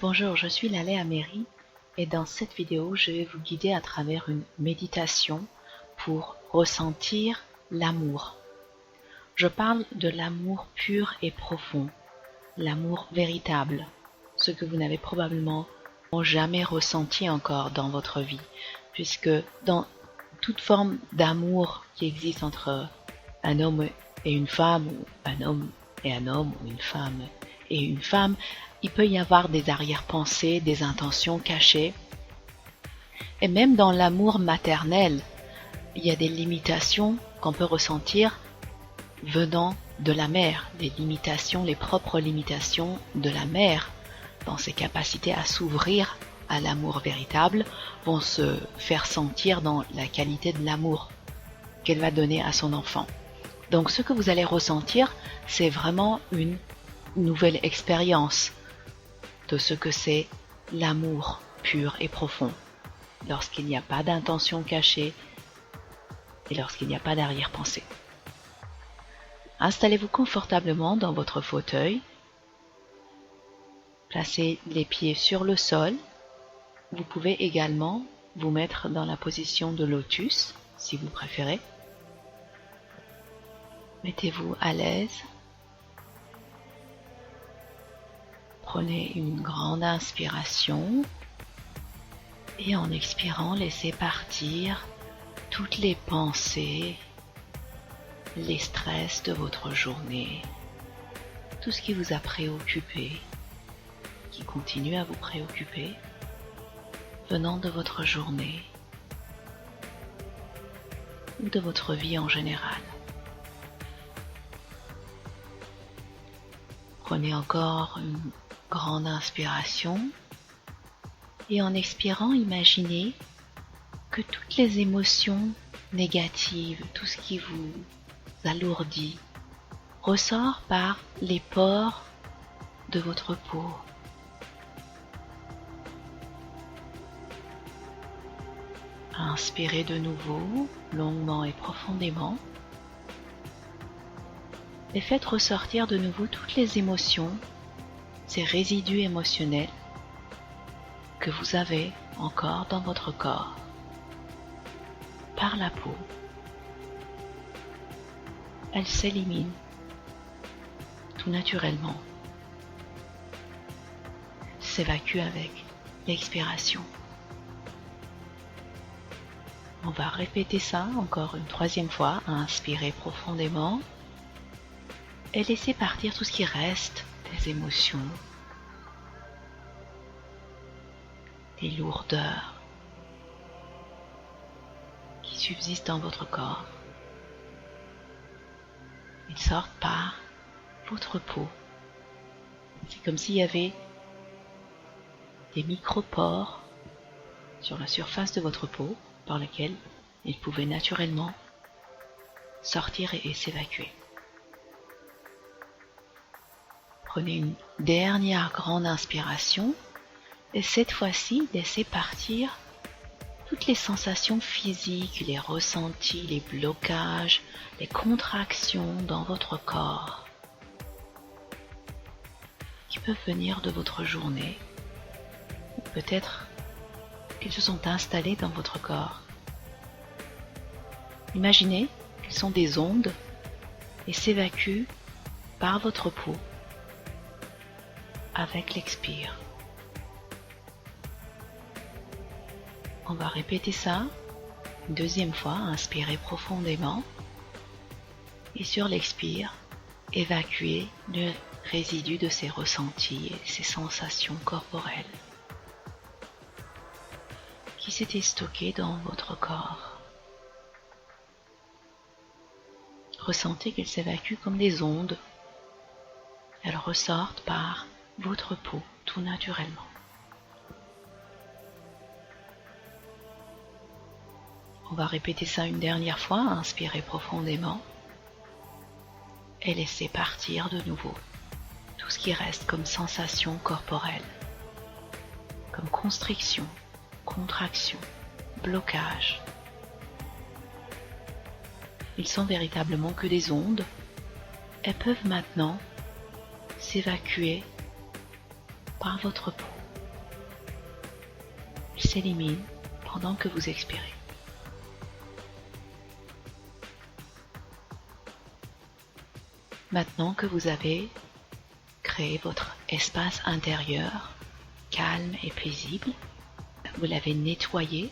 Bonjour, je suis Laleh Améry et dans cette vidéo, je vais vous guider à travers une méditation pour ressentir l'amour. Je parle de l'amour pur et profond, l'amour véritable, ce que vous n'avez probablement jamais ressenti encore dans votre vie, puisque dans toute forme d'amour qui existe entre un homme et une femme, ou un homme et un homme, ou une femme et une femme, il peut y avoir des arrière-pensées, des intentions cachées. Et même dans l'amour maternel, il y a des limitations qu'on peut ressentir venant de la mère, des limitations, les propres limitations de la mère dans ses capacités à s'ouvrir à l'amour véritable vont se faire sentir dans la qualité de l'amour qu'elle va donner à son enfant. Donc ce que vous allez ressentir, c'est vraiment une nouvelle expérience de ce que c'est l'amour pur et profond, lorsqu'il n'y a pas d'intention cachée et lorsqu'il n'y a pas d'arrière-pensée. Installez-vous confortablement dans votre fauteuil, placez les pieds sur le sol. Vous pouvez également vous mettre dans la position de lotus, si vous préférez. Mettez-vous à l'aise. Prenez une grande inspiration et en expirant, laissez partir toutes les pensées, les stress de votre journée, tout ce qui vous a préoccupé, qui continue à vous préoccuper, venant de votre journée ou de votre vie en général. Prenez encore une grande inspiration et en expirant, imaginez que toutes les émotions négatives, tout ce qui vous alourdit, ressort par les pores de votre peau. Inspirez de nouveau, longuement et profondément, et faites ressortir de nouveau toutes les émotions, ces résidus émotionnels que vous avez encore dans votre corps, par la peau. Elles s'éliminent tout naturellement, s'évacuent avec l'expiration. On va répéter ça encore une troisième fois. Inspirez profondément et laissez partir tout ce qui reste des émotions, des lourdeurs qui subsistent dans votre corps. Ils sortent par votre peau. C'est comme s'il y avait des micropores sur la surface de votre peau par lesquels ils pouvaient naturellement sortir et s'évacuer. Prenez une dernière grande inspiration et cette fois-ci, laissez partir toutes les sensations physiques, les ressentis, les blocages, les contractions dans votre corps qui peuvent venir de votre journée ou peut-être qu'ils se sont installés dans votre corps. Imaginez qu'ils sont des ondes et s'évacuent par votre peau avec l'expire. On va répéter ça une deuxième fois. Inspirez profondément et sur l'expire, évacuez le résidu de ces ressentis et ces sensations corporelles qui s'étaient stockées dans votre corps. Ressentez qu'elles s'évacuent comme des ondes. Elles ressortent par votre peau tout naturellement. On va répéter ça une dernière fois. Inspirez profondément et laissez partir de nouveau tout ce qui reste comme sensation corporelle, comme constriction, contraction, blocage. Ils sont véritablement que des ondes et peuvent maintenant s'évacuer par votre peau. s'élimine pendant que vous expirez. Maintenant que vous avez créé votre espace intérieur calme et paisible, vous l'avez nettoyé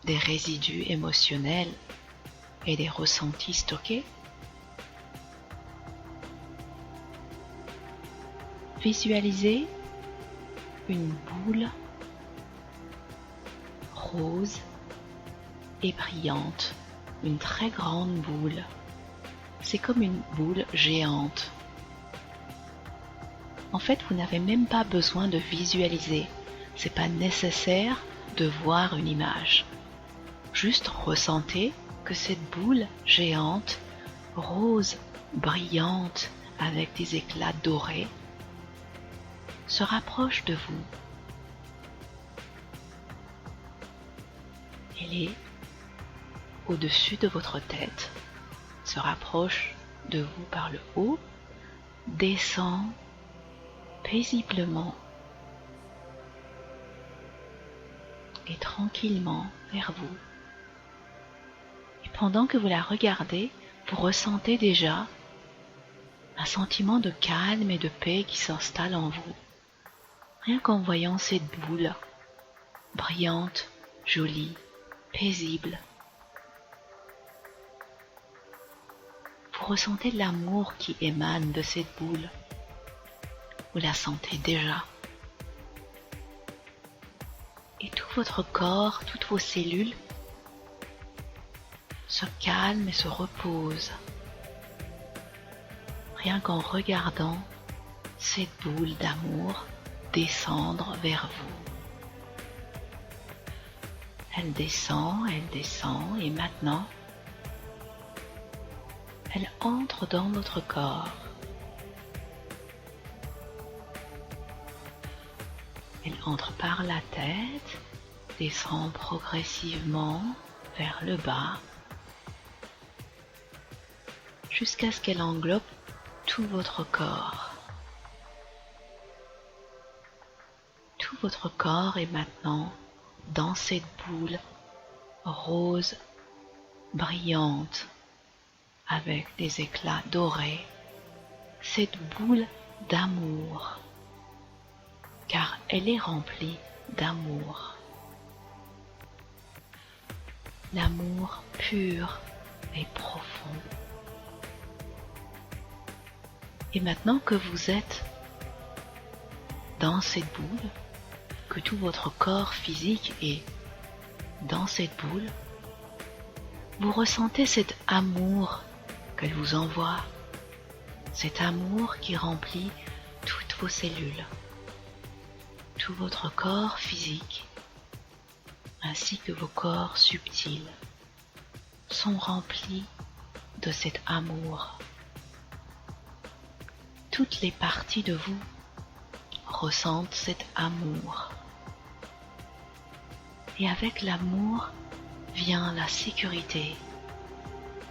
des résidus émotionnels et des ressentis stockés. Visualisez une boule rose et brillante, une très grande boule. C'est comme une boule géante. En fait, vous n'avez même pas besoin de visualiser. C'est pas nécessaire de voir une image. Juste ressentez que cette boule géante, rose, brillante, avec des éclats dorés, se rapproche de vous. Elle est au-dessus de votre tête, se rapproche de vous par le haut, descend paisiblement et tranquillement vers vous. Et pendant que vous la regardez, vous ressentez déjà un sentiment de calme et de paix qui s'installe en vous. Rien qu'en voyant cette boule brillante, jolie, paisible, vous ressentez l'amour qui émane de cette boule. Vous la sentez déjà. Et tout votre corps, toutes vos cellules se calment et se reposent. Rien qu'en regardant cette boule d'amour descendre vers vous. Elle descend et maintenant, elle entre dans votre corps. Elle entre par la tête, descend progressivement vers le bas, jusqu'à ce qu'elle englobe tout votre corps. Tout votre corps est maintenant dans cette boule rose, brillante, avec des éclats dorés, cette boule d'amour, car elle est remplie d'amour. L'amour pur et profond. Et maintenant que vous êtes dans cette boule, que tout votre corps physique est dans cette boule, vous ressentez cet amour qu'elle vous envoie, cet amour qui remplit toutes vos cellules, tout votre corps physique, ainsi que vos corps subtils, sont remplis de cet amour. Toutes les parties de vous ressentent cet amour. Et avec l'amour vient la sécurité,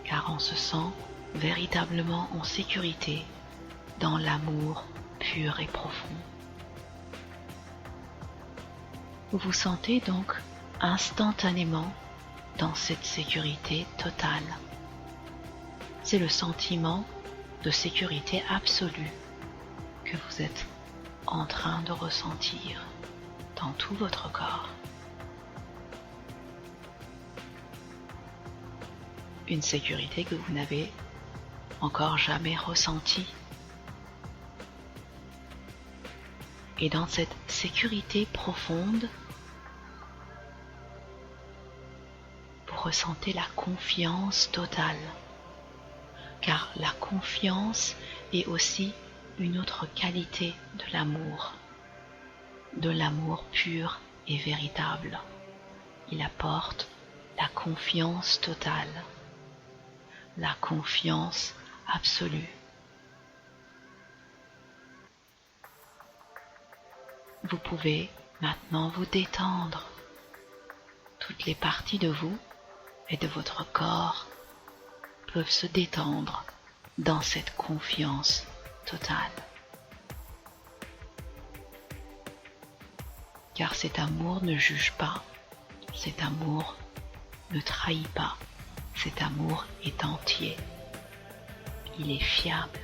car on se sent véritablement en sécurité dans l'amour pur et profond. Vous vous sentez donc instantanément dans cette sécurité totale. C'est le sentiment de sécurité absolue que vous êtes en train de ressentir dans tout votre corps. Une sécurité que vous n'avez encore jamais ressentie. Et dans cette sécurité profonde, vous ressentez la confiance totale, car la confiance est aussi une autre qualité de l'amour pur et véritable. Il apporte la confiance totale, la confiance absolue. Vous pouvez maintenant vous détendre. Toutes les parties de vous et de votre corps peuvent se détendre dans cette confiance totale. car cet amour ne juge pas, cet amour ne trahit pas, cet amour est entier, il est fiable.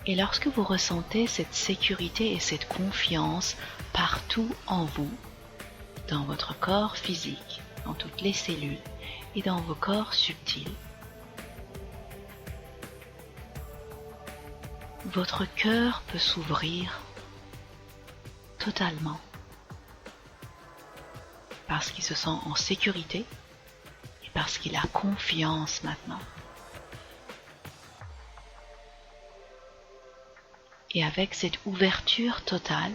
Et lorsque vous ressentez cette sécurité et cette confiance partout en vous, dans votre corps physique, dans toutes les cellules et dans vos corps subtils, votre cœur peut s'ouvrir totalement parce qu'il se sent en sécurité et parce qu'il a confiance maintenant. Et avec cette ouverture totale,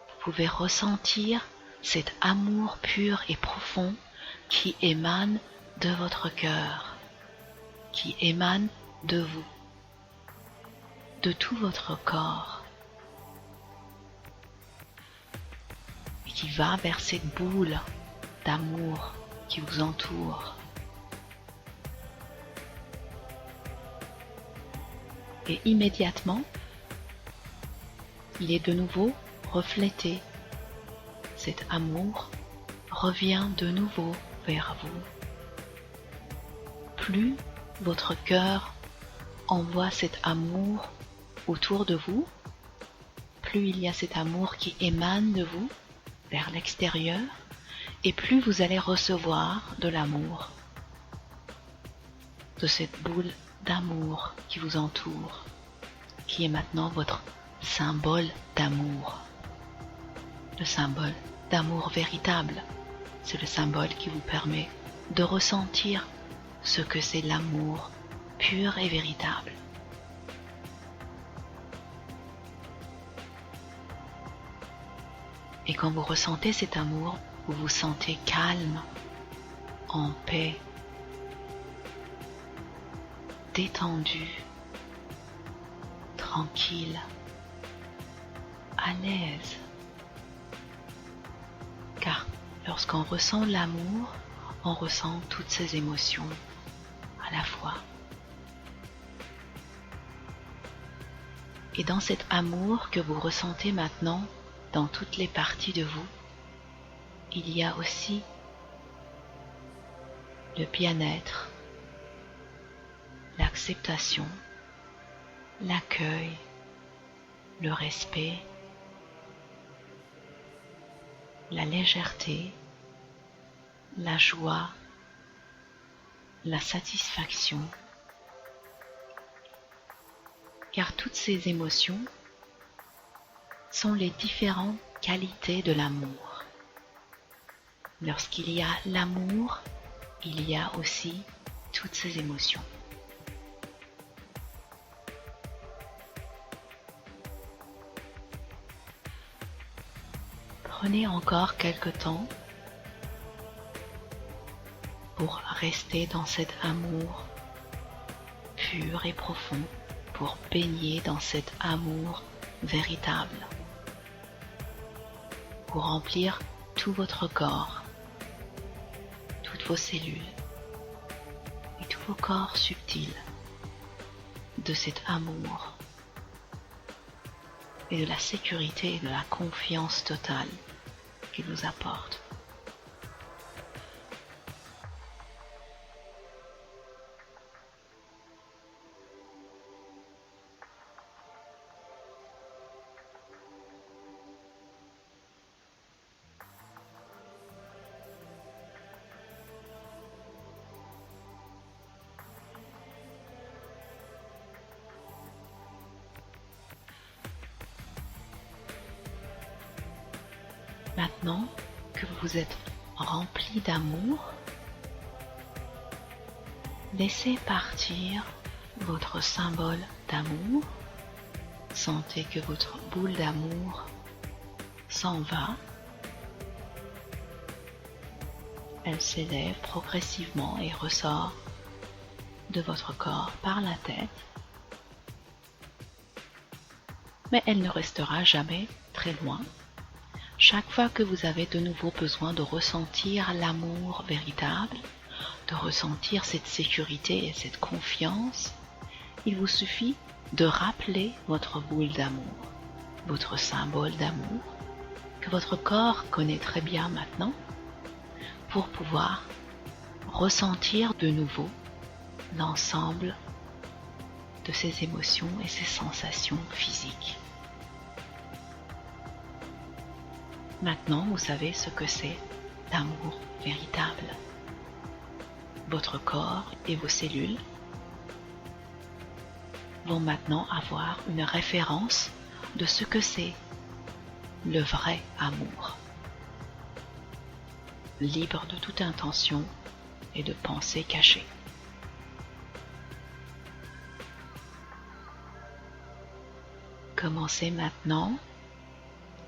vous pouvez ressentir cet amour pur et profond qui émane de votre cœur, qui émane de vous, de tout votre corps, et qui va vers cette boule d'amour qui vous entoure. Et immédiatement, il est de nouveau reflété. Cet amour revient de nouveau vers vous. Plus votre cœur envoie cet amour autour de vous, plus il y a cet amour qui émane de vous vers l'extérieur, et plus vous allez recevoir de l'amour, de cette boule d'amour qui vous entoure, qui est maintenant votre symbole d'amour. Le symbole d'amour véritable, c'est le symbole qui vous permet de ressentir ce que c'est l'amour pur et véritable. Et quand vous ressentez cet amour, vous vous sentez calme, en paix, détendu, tranquille, à l'aise. Car lorsqu'on ressent l'amour, on ressent toutes ces émotions à la fois. Et dans cet amour que vous ressentez maintenant dans toutes les parties de vous, il y a aussi le bien-être, l'acceptation, l'accueil, le respect, la légèreté, la joie, la satisfaction. Car toutes ces émotions sont les différentes qualités de l'amour. Lorsqu'il y a l'amour, il y a aussi toutes ces émotions. Prenez encore quelque temps pour rester dans cet amour pur et profond, pour baigner dans cet amour véritable, pour remplir tout votre corps, toutes vos cellules et tous vos corps subtils de cet amour et de la sécurité et de la confiance totale qu'il vous apporte. Maintenant que vous êtes rempli d'amour, laissez partir votre symbole d'amour. Sentez que votre boule d'amour s'en va. Elle s'élève progressivement et ressort de votre corps par la tête. Mais elle ne restera jamais très loin. Chaque fois que vous avez de nouveau besoin de ressentir l'amour véritable, de ressentir cette sécurité et cette confiance, il vous suffit de rappeler votre boule d'amour. votre symbole d'amour, que votre corps connaît très bien maintenant, pour pouvoir ressentir de nouveau l'ensemble de ces émotions et ces sensations physiques. Maintenant, vous savez ce que c'est l'amour véritable. Votre corps et vos cellules vont maintenant avoir une référence de ce que c'est le vrai amour, libre de toute intention et de pensée cachée. Commencez maintenant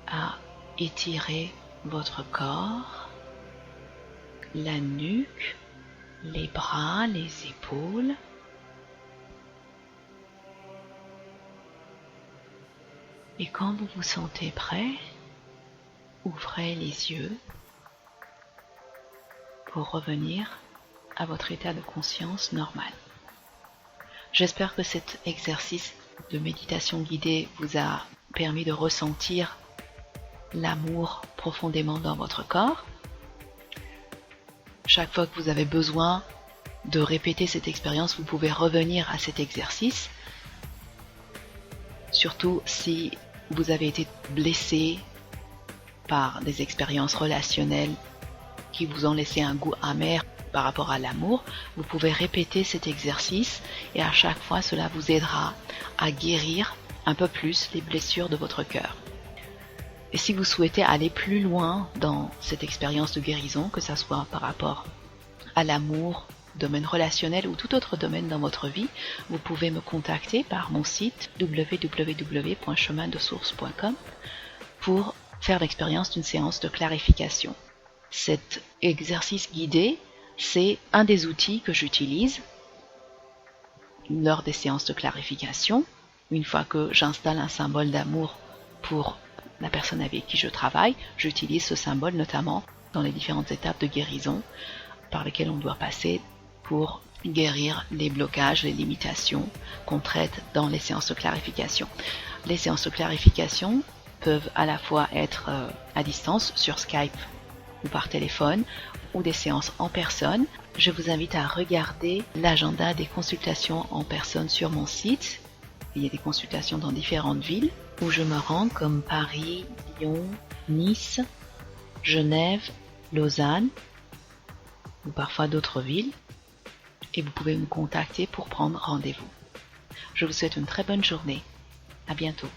à étirer votre corps, la nuque, les bras, les épaules. Et quand vous vous sentez prêt, ouvrez les yeux pour revenir à votre état de conscience normal. J'espère que cet exercice de méditation guidée vous a permis de ressentir l'amour profondément dans votre corps. Chaque fois que vous avez besoin de répéter cette expérience, vous pouvez revenir à cet exercice. Surtout si vous avez été blessé par des expériences relationnelles qui vous ont laissé un goût amer par rapport à l'amour, vous pouvez répéter cet exercice et à chaque fois cela vous aidera à guérir un peu plus les blessures de votre cœur. Et si vous souhaitez aller plus loin dans cette expérience de guérison, que ce soit par rapport à l'amour, domaine relationnel ou tout autre domaine dans votre vie, vous pouvez me contacter par mon site www.chemindesource.com pour faire l'expérience d'une séance de clarification. Cet exercice guidé, c'est un des outils que j'utilise lors des séances de clarification. Une fois que j'installe un symbole d'amour pour la personne avec qui je travaille, j'utilise ce symbole notamment dans les différentes étapes de guérison par lesquelles on doit passer pour guérir les blocages, les limitations qu'on traite dans les séances de clarification. Les séances de clarification peuvent à la fois être à distance sur Skype ou par téléphone ou des séances en personne. Je vous invite à regarder l'agenda des consultations en personne sur mon site. Il y a des consultations dans différentes villes où je me rends comme Paris, Lyon, Nice, Genève, Lausanne ou parfois d'autres villes. Et vous pouvez me contacter pour prendre rendez-vous. Je vous souhaite une très bonne journée. À bientôt.